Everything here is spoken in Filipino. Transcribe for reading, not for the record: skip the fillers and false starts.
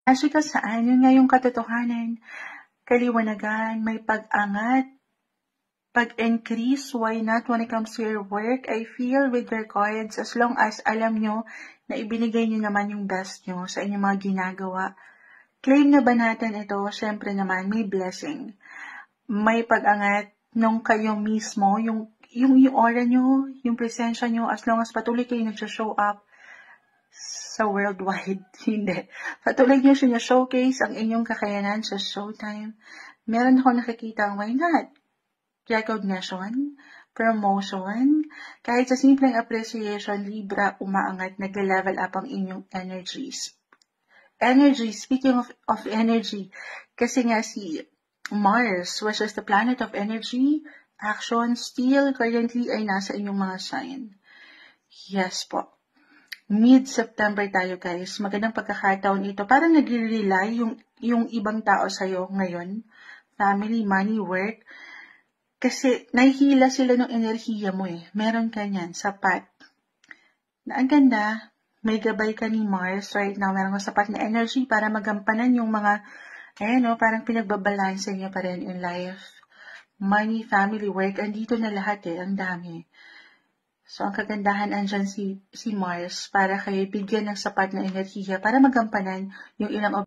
Ka saan? Yun nga yung katotohanan. Kaliwanagan, may pag-angat, pag-increase, why not when it comes to your work? I feel with your cards, as long as alam nyo na ibinigay nyo naman yung best nyo sa inyong mga ginagawa. Claim na ba natin ito? Siyempre naman, may blessing. May pag-angat nung kayo mismo, yung aura nyo, yung presensya nyo, as long as patuloy kayo nagsha-show up sa worldwide, hindi. Patuloy nyo siya-showcase ang inyong kakayanan sa showtime. Meron ako nakikita, why not? Recognition, promotion, kahit sa simpleng appreciation, Libra, umaangat, nag-level up ang inyong energies. Energy, speaking of energy, kasi nga si Mars, which is the planet of energy, action, still currently ay nasa inyong mga sign. Yes po. Mid-September tayo guys, magandang pagkakataon ito. Parang nagre-rely yung ibang tao sa'yo ngayon, family, money, work, kasi nahihila sila ng enerhiya mo eh. Meron ka niyan, sapat. Na ang ganda, may gabay ka ni Mars right now. Meron ka sapat na energy para magampanan yung mga, parang pinagbabalansa niya pa rin in life. Money, family, work, andito na lahat eh, ang dami. So, ang kagandahan andyan si Mars para kayo bigyan ng sapat na enerhiya para magampanan yung ilang